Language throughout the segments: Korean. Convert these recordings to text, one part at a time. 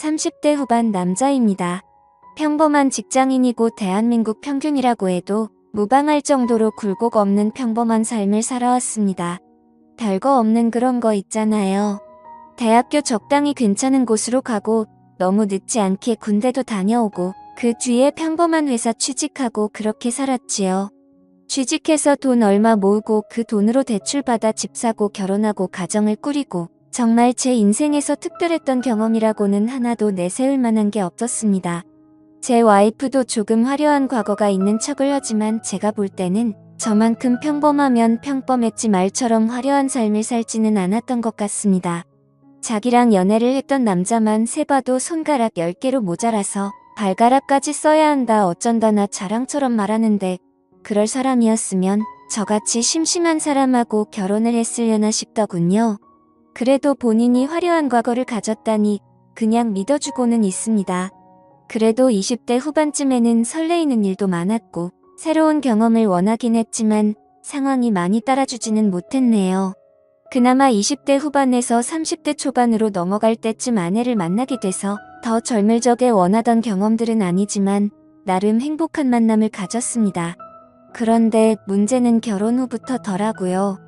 30대 후반 남자입니다. 평범한 직장인이고 대한민국 평균이라고 해도 무방할 정도로 굴곡 없는 평범한 삶을 살아왔습니다. 별거 없는 그런 거 있잖아요. 대학교 적당히 괜찮은 곳으로 가고 너무 늦지 않게 군대도 다녀오고 그 뒤에 평범한 회사 취직하고 그렇게 살았지요. 취직해서 돈 얼마 모으고 그 돈으로 대출받아 집 사고 결혼하고 가정을 꾸리고 정말 제 인생에서 특별했던 경험이라고는 하나도 내세울 만한 게 없었습니다. 제 와이프도 조금 화려한 과거가 있는 척을 하지만 제가 볼 때는 저만큼 평범하면 평범했지 말처럼 화려한 삶을 살지는 않았던 것 같습니다. 자기랑 연애를 했던 남자만 세봐도 손가락 10개로 모자라서 발가락까지 써야 한다 어쩐다나 자랑처럼 말하는데 그럴 사람이었으면 저같이 심심한 사람하고 결혼을 했으려나 싶더군요. 그래도 본인이 화려한 과거를 가졌다니 그냥 믿어주고는 있습니다. 그래도 20대 후반쯤에는 설레이는 일도 많았고 새로운 경험을 원하긴 했지만 상황이 많이 따라주지는 못했네요. 그나마 20대 후반에서 30대 초반으로 넘어갈 때쯤 아내를 만나게 돼서 더 젊을 적에 원하던 경험들은 아니지만 나름 행복한 만남을 가졌습니다. 그런데 문제는 결혼 후부터더라고요.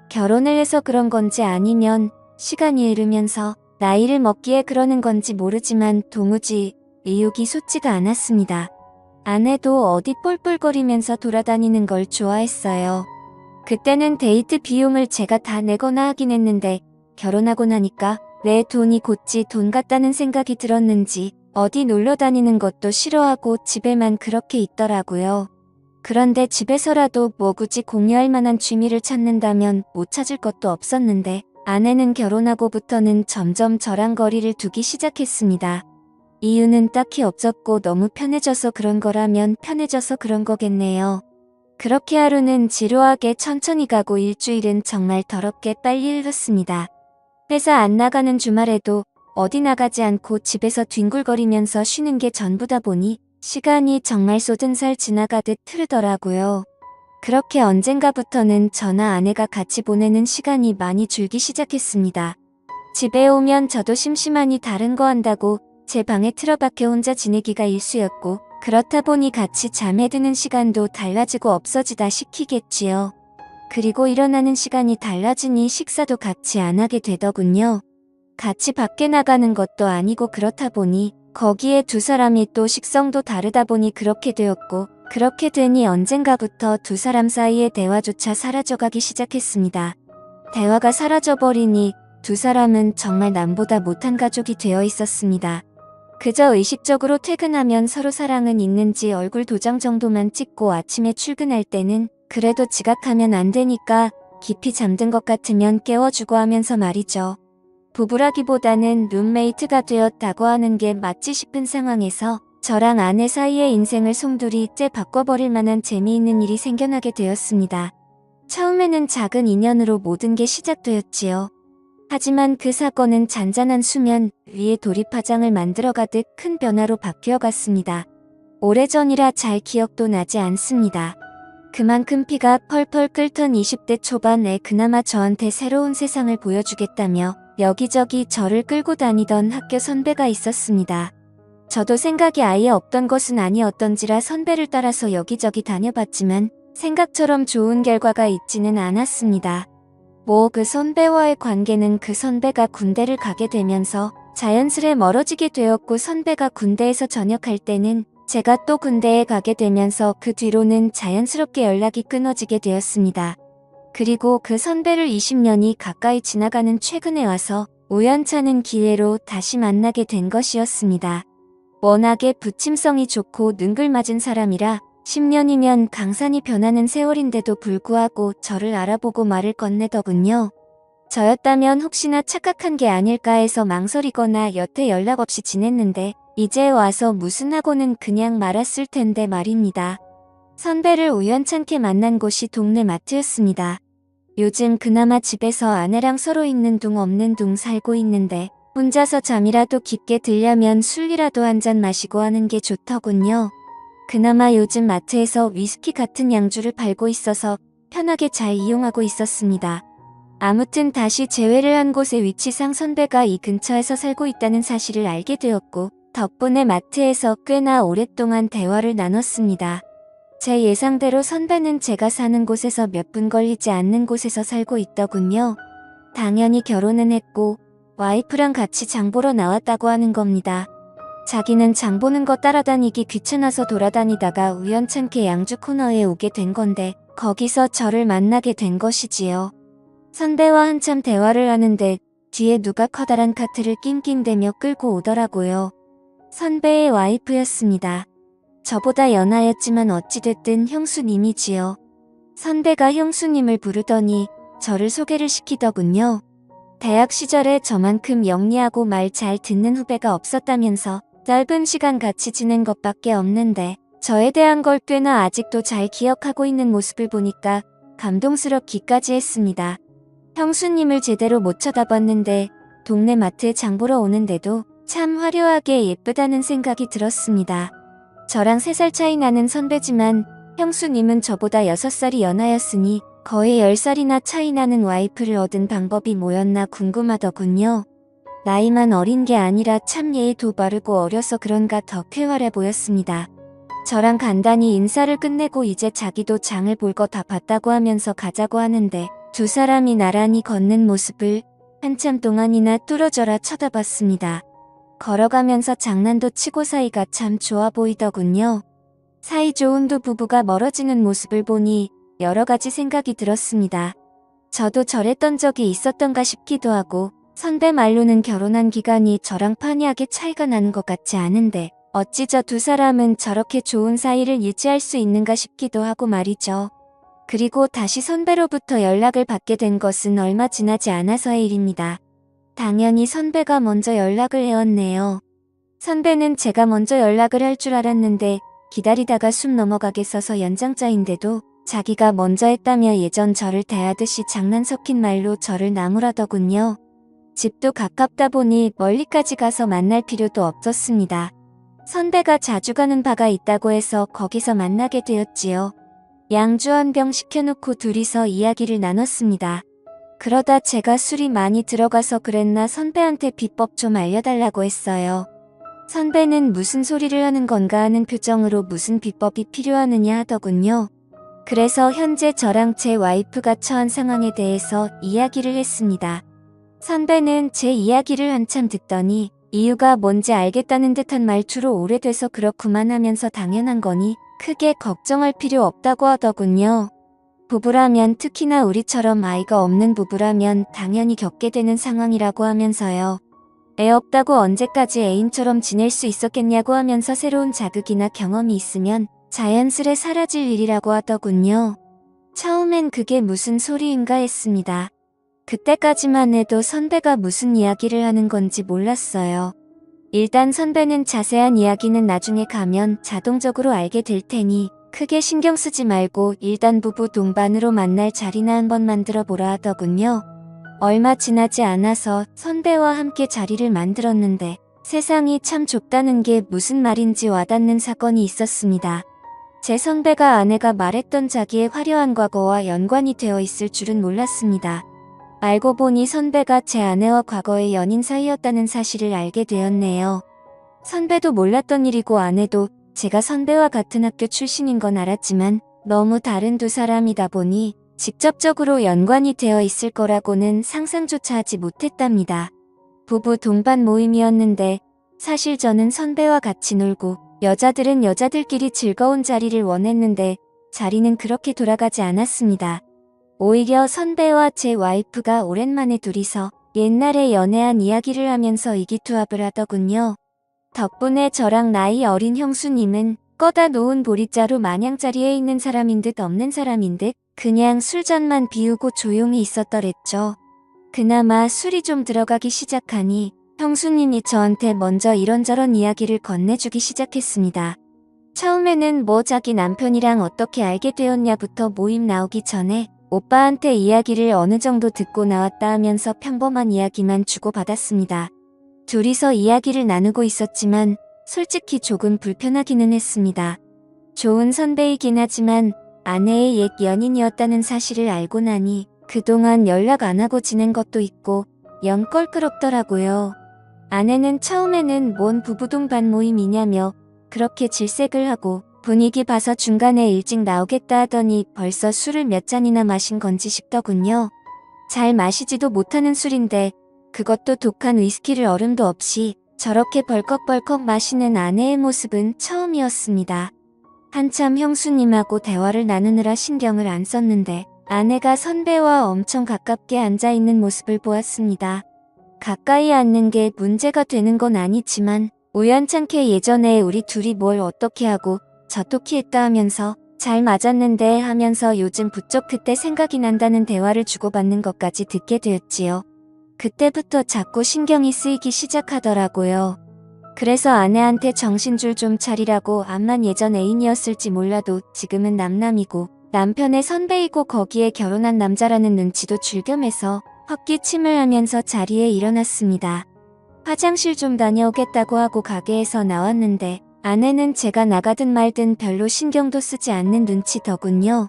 결혼을 해서 그런 건지 아니면 시간이 흐르면서 나이를 먹기에 그러는 건지 모르지만 도무지 의욕이 솟지가 않았습니다. 아내도 어디 뿔뿔거리면서 돌아다니는 걸 좋아했어요. 그때는 데이트 비용을 제가 다 내거나 하긴 했는데 결혼하고 나니까 왜 돈이 곧지 돈 같다는 생각이 들었는지 어디 놀러 다니는 것도 싫어하고 집에만 그렇게 있더라고요. 그런데 집에서라도 뭐 굳이 공유할 만한 취미를 찾는다면 못 찾을 것도 없었는데 아내는 결혼하고부터는 점점 저랑 거리를 두기 시작했습니다. 이유는 딱히 없었고 너무 편해져서 그런 거라면 편해져서 그런 거겠네요. 그렇게 하루는 지루하게 천천히 가고 일주일은 정말 더럽게 빨리 흘렀습니다. 회사 안 나가는 주말에도 어디 나가지 않고 집에서 뒹굴거리면서 쉬는 게 전부다 보니 시간이 정말 쏟은 살 지나가듯 흐르더라고요. 그렇게 언젠가부터는 저나 아내가 같이 보내는 시간이 많이 줄기 시작했습니다. 집에 오면 저도 심심하니 다른 거 한다고 제 방에 틀어박혀 혼자 지내기가 일쑤였고 그렇다 보니 같이 잠에 드는 시간도 달라지고 없어지다 시키겠지요. 그리고 일어나는 시간이 달라지니 식사도 같이 안 하게 되더군요. 같이 밖에 나가는 것도 아니고 그렇다 보니 거기에 두 사람이 또 식성도 다르다 보니 그렇게 되었고 그렇게 되니 언젠가부터 두 사람 사이의 대화조차 사라져가기 시작했습니다. 대화가 사라져버리니 두 사람은 정말 남보다 못한 가족이 되어 있었습니다. 그저 의식적으로 퇴근하면 서로 사랑은 있는지 얼굴 도장 정도만 찍고 아침에 출근할 때는 그래도 지각하면 안 되니까 깊이 잠든 것 같으면 깨워주고 하면서 말이죠. 부부라기보다는 룸메이트가 되었다고 하는 게 맞지 싶은 상황에서 저랑 아내 사이의 인생을 송두리째 바꿔버릴 만한 재미있는 일이 생겨나게 되었습니다. 처음에는 작은 인연으로 모든 게 시작되었지요. 하지만 그 사건은 잔잔한 수면 위에 돌입화장을 만들어가듯 큰 변화로 바뀌어갔습니다. 오래전이라 잘 기억도 나지 않습니다. 그만큼 피가 펄펄 끓던 20대 초반에 그나마 저한테 새로운 세상을 보여주겠다며 여기저기 저를 끌고 다니던 학교 선배가 있었습니다. 저도 생각이 아예 없던 것은 아니었던지라 선배를 따라서 여기저기 다녀봤지만 생각처럼 좋은 결과가 있지는 않았습니다. 그 선배와의 관계는 그 선배가 군대를 가게 되면서 자연스레 멀어지게 되었고 선배가 군대에서 전역할 때는 제가 또 군대에 가게 되면서 그 뒤로는 자연스럽게 연락이 끊어지게 되었습니다. 그리고 그 선배를 20년이 가까이 지나가는 최근에 와서 우연찮은 기회로 다시 만나게 된 것이었습니다. 워낙에 부침성이 좋고 능글맞은 사람이라 10년이면 강산이 변하는 세월인데도 불구하고 저를 알아보고 말을 건네더군요. 저였다면 혹시나 착각한 게 아닐까 해서 망설이거나 여태 연락 없이 지냈는데 이제 와서 무슨 하고는 그냥 말았을 텐데 말입니다. 선배를 우연찮게 만난 곳이 동네 마트였습니다. 요즘 그나마 집에서 아내랑 서로 있는 둥 없는 둥 살고 있는데 혼자서 잠이라도 깊게 들려면 술이라도 한 잔 마시고 하는 게 좋더군요. 그나마 요즘 마트에서 위스키 같은 양주를 팔고 있어서 편하게 잘 이용하고 있었습니다. 아무튼 다시 재회를 한 곳의 위치상 선배가 이 근처에서 살고 있다는 사실을 알게 되었고 덕분에 마트에서 꽤나 오랫동안 대화를 나눴습니다. 제 예상대로 선배는 제가 사는 곳에서 몇 분 걸리지 않는 곳에서 살고 있더군요. 당연히 결혼은 했고 와이프랑 같이 장 보러 나왔다고 하는 겁니다. 자기는 장 보는 거 따라다니기 귀찮아서 돌아다니다가 우연찮게 양주 코너에 오게 된 건데 거기서 저를 만나게 된 것이지요. 선배와 한참 대화를 하는데 뒤에 누가 커다란 카트를 낑낑대며 끌고 오더라고요. 선배의 와이프였습니다. 저보다 연하였지만 어찌됐든 형수님이지요. 선배가 형수님을 부르더니 저를 소개를 시키더군요. 대학 시절에 저만큼 영리하고 말 잘 듣는 후배가 없었다면서 짧은 시간 같이 지낸 것밖에 없는데 저에 대한 걸 꽤나 아직도 잘 기억하고 있는 모습을 보니까 감동스럽기까지 했습니다. 형수님을 제대로 못 쳐다봤는데 동네 마트에 장 보러 오는데도 참 화려하게 예쁘다는 생각이 들었습니다. 저랑 3살 차이 나는 선배지만 형수님은 저보다 6살이 연하였으니 거의 10살이나 차이 나는 와이프를 얻은 방법이 뭐였나 궁금하더군요. 나이만 어린 게 아니라 참 예의도 바르고 어려서 그런가 더 쾌활해 보였습니다. 저랑 간단히 인사를 끝내고 이제 자기도 장을 볼 거 다 봤다고 하면서 가자고 하는데 두 사람이 나란히 걷는 모습을 한참 동안이나 뚫어져라 쳐다봤습니다. 걸어가면서 장난도 치고 사이가 참 좋아 보이더군요. 사이 좋은 두 부부가 멀어지는 모습을 보니 여러 가지 생각이 들었습니다. 저도 저랬던 적이 있었던가 싶기도 하고 선배 말로는 결혼한 기간이 저랑 판이하게 차이가 나는 것 같지 않은데 어찌 저 두 사람은 저렇게 좋은 사이를 유지할 수 있는가 싶기도 하고 말이죠. 그리고 다시 선배로부터 연락을 받게 된 것은 얼마 지나지 않아서의 일입니다. 당연히 선배가 먼저 연락을 해왔네요. 선배는 제가 먼저 연락을 할 줄 알았는데 기다리다가 숨 넘어가게 써서 연장자인데도 자기가 먼저 했다며 예전 저를 대하듯이 장난 섞인 말로 저를 나무라더군요. 집도 가깝다 보니 멀리까지 가서 만날 필요도 없었습니다. 선배가 자주 가는 바가 있다고 해서 거기서 만나게 되었지요. 양주 한 병 시켜놓고 둘이서 이야기를 나눴습니다. 그러다 제가 술이 많이 들어가서 그랬나 선배한테 비법 좀 알려달라고 했어요. 선배는 무슨 소리를 하는 건가 하는 표정으로 무슨 비법이 필요하느냐 하더군요. 그래서 현재 저랑 제 와이프가 처한 상황에 대해서 이야기를 했습니다. 선배는 제 이야기를 한참 듣더니 이유가 뭔지 알겠다는 듯한 말투로 오래돼서 그렇구만 하면서 당연한 거니 크게 걱정할 필요 없다고 하더군요. 부부라면 특히나 우리처럼 아이가 없는 부부라면 당연히 겪게 되는 상황이라고 하면서요. 애 없다고 언제까지 애인처럼 지낼 수 있었겠냐고 하면서 새로운 자극이나 경험이 있으면 자연스레 사라질 일이라고 하더군요. 처음엔 그게 무슨 소리인가 했습니다. 그때까지만 해도 선배가 무슨 이야기를 하는 건지 몰랐어요. 일단 선배는 자세한 이야기는 나중에 가면 자동적으로 알게 될 테니 크게 신경 쓰지 말고 일단 부부 동반으로 만날 자리나 한번 만들어 보라 하더군요. 얼마 지나지 않아서 선배와 함께 자리를 만들었는데 세상이 참 좁다는 게 무슨 말인지 와닿는 사건이 있었습니다. 제 선배가 아내가 말했던 자기의 화려한 과거와 연관이 되어 있을 줄은 몰랐습니다. 알고 보니 선배가 제 아내와 과거의 연인 사이였다는 사실을 알게 되었네요. 선배도 몰랐던 일이고 아내도 제가 선배와 같은 학교 출신인 건 알았지만 너무 다른 두 사람이다 보니 직접적으로 연관이 되어 있을 거라고는 상상조차 하지 못했답니다. 부부 동반 모임이었는데 사실 저는 선배와 같이 놀고 여자들은 여자들끼리 즐거운 자리를 원했는데 자리는 그렇게 돌아가지 않았습니다. 오히려 선배와 제 와이프가 오랜만에 둘이서 옛날에 연애한 이야기를 하면서 의기투합을 하더군요. 덕분에 저랑 나이 어린 형수님은 꺼다 놓은 보리자루 마냥 자리에 있는 사람인 듯 없는 사람인 듯 그냥 술잔만 비우고 조용히 있었더랬죠. 그나마 술이 좀 들어가기 시작하니 형수님이 저한테 먼저 이런저런 이야기를 건네주기 시작했습니다. 처음에는 뭐 자기 남편이랑 어떻게 알게 되었냐부터 모임 나오기 전에 오빠한테 이야기를 어느 정도 듣고 나왔다 하면서 평범한 이야기만 주고받았습니다. 둘이서 이야기를 나누고 있었지만 솔직히 조금 불편하기는 했습니다. 좋은 선배이긴 하지만 아내의 옛 연인이었다는 사실을 알고 나니 그동안 연락 안 하고 지낸 것도 있고 영 껄끄럽더라고요. 아내는 처음에는 뭔 부부동반 모임이냐며 그렇게 질색을 하고 분위기 봐서 중간에 일찍 나오겠다 하더니 벌써 술을 몇 잔이나 마신 건지 싶더군요. 잘 마시지도 못하는 술인데 그것도 독한 위스키를 얼음도 없이 저렇게 벌컥벌컥 마시는 아내의 모습은 처음이었습니다. 한참 형수님하고 대화를 나누느라 신경을 안 썼는데 아내가 선배와 엄청 가깝게 앉아있는 모습을 보았습니다. 가까이 앉는 게 문제가 되는 건 아니지만 우연찮게 예전에 우리 둘이 뭘 어떻게 하고 저토키 했다 하면서 잘 맞았는데 하면서 요즘 부쩍 그때 생각이 난다는 대화를 주고받는 것까지 듣게 되었지요. 그때부터 자꾸 신경이 쓰이기 시작하더라고요. 그래서 아내한테 정신줄 좀 차리라고 암만 예전 애인이었을지 몰라도 지금은 남남이고 남편의 선배이고 거기에 결혼한 남자라는 눈치도 줄겸해서 헛기침을 하면서 자리에 일어났습니다. 화장실 좀 다녀오겠다고 하고 가게에서 나왔는데 아내는 제가 나가든 말든 별로 신경도 쓰지 않는 눈치더군요.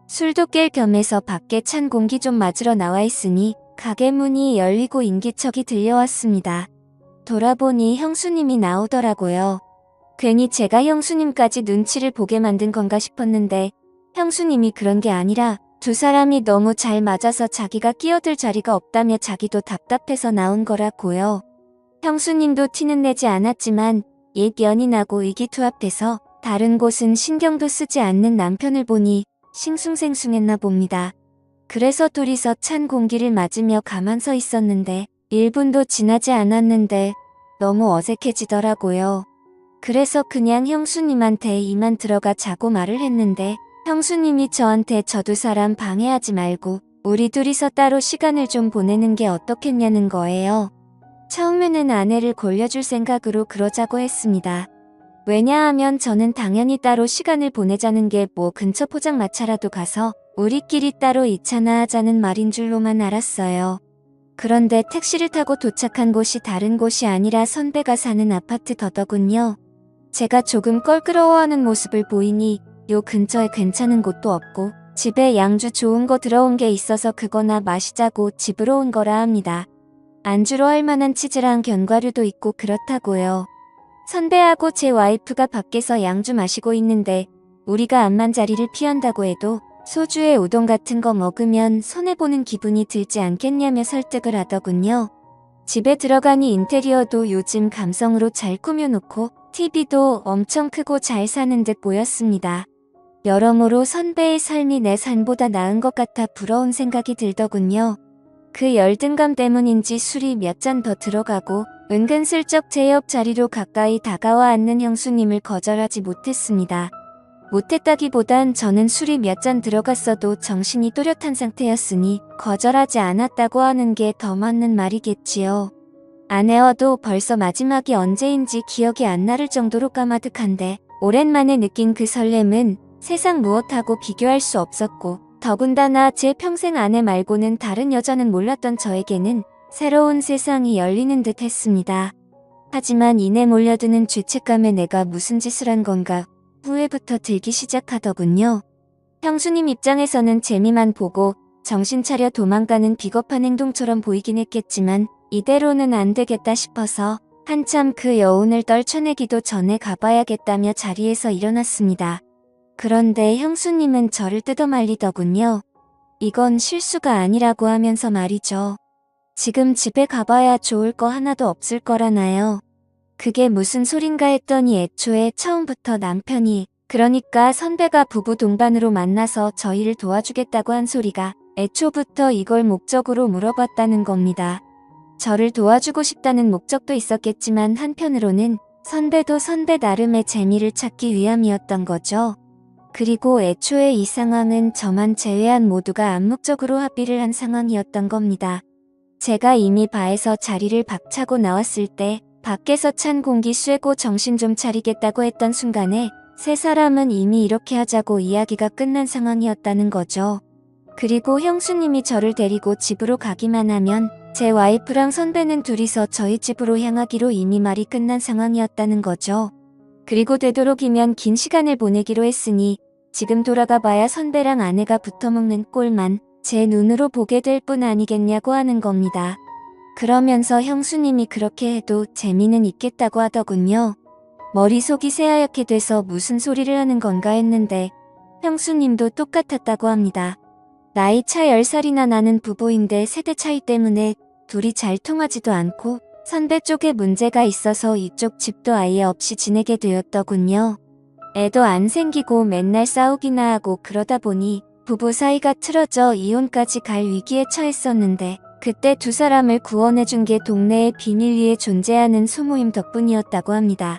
술도 깰 겸해서 밖에 찬 공기 좀 맞으러 나와 있으니 가게 문이 열리고 인기척이 들려왔습니다. 돌아보니 형수님이 나오더라고요. 괜히 제가 형수님까지 눈치를 보게 만든 건가 싶었는데 형수님이 그런 게 아니라 두 사람이 너무 잘 맞아서 자기가 끼어들 자리가 없다며 자기도 답답해서 나온 거라고요. 형수님도 티는 내지 않았지만 옛 연인하고 의기투합돼서 다른 곳은 신경도 쓰지 않는 남편을 보니 싱숭생숭했나 봅니다. 그래서 둘이서 찬 공기를 맞으며 가만 서 있었는데 1분도 지나지 않았는데 너무 어색해지더라고요. 그래서 그냥 형수님한테 이만 들어가 자고 말을 했는데 형수님이 저한테 저 두 사람 방해하지 말고 우리 둘이서 따로 시간을 좀 보내는 게 어떻겠냐는 거예요. 처음에는 아내를 골려줄 생각으로 그러자고 했습니다. 왜냐하면 저는 당연히 따로 시간을 보내자는 게 뭐 근처 포장마차라도 가서 우리끼리 따로 2차나 하자는 말인 줄로만 알았어요. 그런데 택시를 타고 도착한 곳이 다른 곳이 아니라 선배가 사는 아파트 더더군요. 제가 조금 껄끄러워하는 모습을 보이니 요 근처에 괜찮은 곳도 없고 집에 양주 좋은 거 들어온 게 있어서 그거나 마시자고 집으로 온 거라 합니다. 안주로 할 만한 치즈랑 견과류도 있고 그렇다고요. 선배하고 제 와이프가 밖에서 양주 마시고 있는데 우리가 암만 자리를 피한다고 해도 소주에 우동 같은 거 먹으면 손해보는 기분이 들지 않겠냐며 설득을 하더군요. 집에 들어가니 인테리어도 요즘 감성으로 잘 꾸며놓고 TV도 엄청 크고 잘 사는 듯 보였습니다. 여러모로 선배의 삶이 내 삶보다 나은 것 같아 부러운 생각이 들더군요. 그 열등감 때문인지 술이 몇 잔 더 들어가고 은근슬쩍 제 옆 자리로 가까이 다가와 앉는 형수님을 거절하지 못했습니다. 못했다기보단 저는 술이 몇 잔 들어갔어도 정신이 또렷한 상태였으니 거절하지 않았다고 하는 게 더 맞는 말이겠지요. 아내와도 벌써 마지막이 언제인지 기억이 안 나를 정도로 까마득한데 오랜만에 느낀 그 설렘은 세상 무엇하고 비교할 수 없었고 더군다나 제 평생 아내 말고는 다른 여자는 몰랐던 저에게는 새로운 세상이 열리는 듯 했습니다. 하지만 이내 몰려드는 죄책감에 내가 무슨 짓을 한 건가 후회부터 들기 시작하더군요. 형수님 입장에서는 재미만 보고 정신 차려 도망가는 비겁한 행동처럼 보이긴 했겠지만 이대로는 안 되겠다 싶어서 한참 그 여운을 떨쳐내기도 전에 가봐야겠다며 자리에서 일어났습니다. 그런데 형수님은 저를 뜯어말리더군요. 이건 실수가 아니라고 하면서 말이죠. 지금 집에 가봐야 좋을 거 하나도 없을 거라나요. 그게 무슨 소린가 했더니 애초에 처음부터 남편이 그러니까 선배가 부부 동반으로 만나서 저희를 도와주겠다고 한 소리가 애초부터 이걸 목적으로 물어봤다는 겁니다. 저를 도와주고 싶다는 목적도 있었겠지만 한편으로는 선배도 선배 나름의 재미를 찾기 위함이었던 거죠. 그리고 애초에 이 상황은 저만 제외한 모두가 암묵적으로 합의를 한 상황이었던 겁니다. 제가 이미 바에서 자리를 박차고 나왔을 때 밖에서 찬 공기 쐬고 정신 좀 차리겠다고 했던 순간에 세 사람은 이미 이렇게 하자고 이야기가 끝난 상황이었다는 거죠. 그리고 형수님이 저를 데리고 집으로 가기만 하면 제 와이프랑 선배는 둘이서 저희 집으로 향하기로 이미 말이 끝난 상황이었다는 거죠. 그리고 되도록이면 긴 시간을 보내기로 했으니 지금 돌아가 봐야 선배랑 아내가 붙어먹는 꼴만 제 눈으로 보게 될 뿐 아니겠냐고 하는 겁니다. 그러면서 형수님이 그렇게 해도 재미는 있겠다고 하더군요. 머릿속이 새하얗게 돼서 무슨 소리를 하는 건가 했는데 형수님도 똑같았다고 합니다. 나이 차 10살이나 나는 부부인데 세대 차이 때문에 둘이 잘 통하지도 않고 선배 쪽에 문제가 있어서 이쪽 집도 아예 없이 지내게 되었더군요. 애도 안 생기고 맨날 싸우기나 하고 그러다 보니 부부 사이가 틀어져 이혼까지 갈 위기에 처했었는데 그때 두 사람을 구원해준 게 동네의 비밀리에 존재하는 소모임 덕분이었다고 합니다.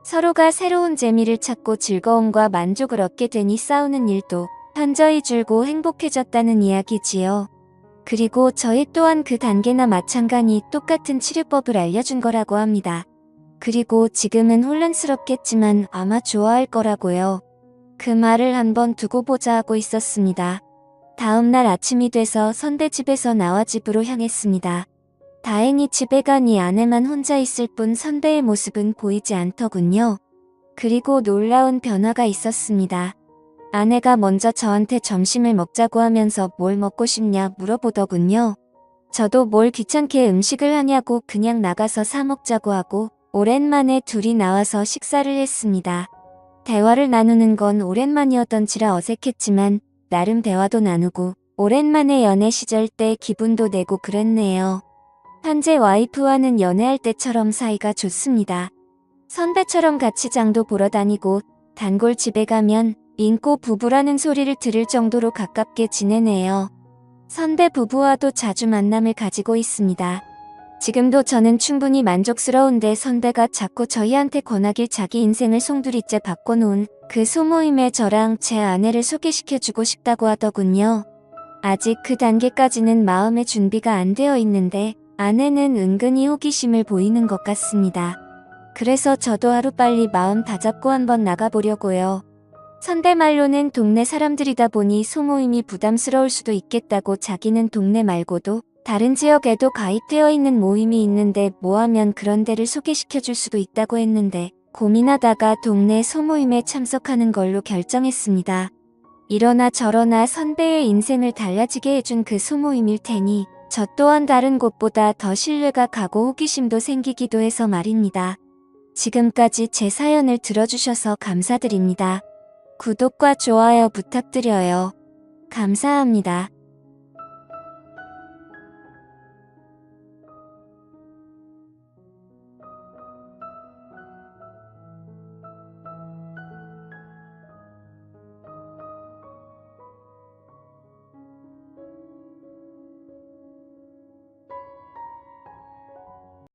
서로가 새로운 재미를 찾고 즐거움과 만족을 얻게 되니 싸우는 일도 현저히 줄고 행복해졌다는 이야기지요. 그리고 저희 또한 그 단계나 마찬가지 똑같은 치료법을 알려준 거라고 합니다. 그리고 지금은 혼란스럽겠지만 아마 좋아할 거라고요. 그 말을 한번 두고 보자 하고 있었습니다. 다음날 아침이 돼서 선배 집에서 나와 집으로 향했습니다. 다행히 집에 가니 아내만 혼자 있을 뿐 선배의 모습은 보이지 않더군요. 그리고 놀라운 변화가 있었습니다. 아내가 먼저 저한테 점심을 먹자고 하면서 뭘 먹고 싶냐 물어보더군요. 저도 뭘 귀찮게 음식을 하냐고 그냥 나가서 사 먹자고 하고 오랜만에 둘이 나와서 식사를 했습니다. 대화를 나누는 건 오랜만이었던지라 어색했지만 나름 대화도 나누고 오랜만에 연애 시절 때 기분도 내고 그랬네요. 현재 와이프와는 연애할 때처럼 사이가 좋습니다. 선배처럼 같이 장도 보러 다니고 단골 집에 가면 인꼬 부부라는 소리를 들을 정도로 가깝게 지내네요. 선배 부부와도 자주 만남을 가지고 있습니다. 지금도 저는 충분히 만족스러운데 선배가 자꾸 저희한테 권하길 자기 인생을 송두리째 바꿔놓은 그 소모임에 저랑 제 아내를 소개시켜주고 싶다고 하더군요. 아직 그 단계까지는 마음의 준비가 안 되어 있는데 아내는 은근히 호기심을 보이는 것 같습니다. 그래서 저도 하루빨리 마음 다잡고 한번 나가보려고요. 선배 말로는 동네 사람들이다 보니 소모임이 부담스러울 수도 있겠다고 자기는 동네 말고도 다른 지역에도 가입되어 있는 모임이 있는데 뭐하면 그런 데를 소개시켜줄 수도 있다고 했는데 고민하다가 동네 소모임에 참석하는 걸로 결정했습니다. 이러나 저러나 선배의 인생을 달라지게 해준 그 소모임일 테니 저 또한 다른 곳보다 더 신뢰가 가고 호기심도 생기기도 해서 말입니다. 지금까지 제 사연을 들어주셔서 감사드립니다. 구독과 좋아요 부탁드려요. 감사합니다.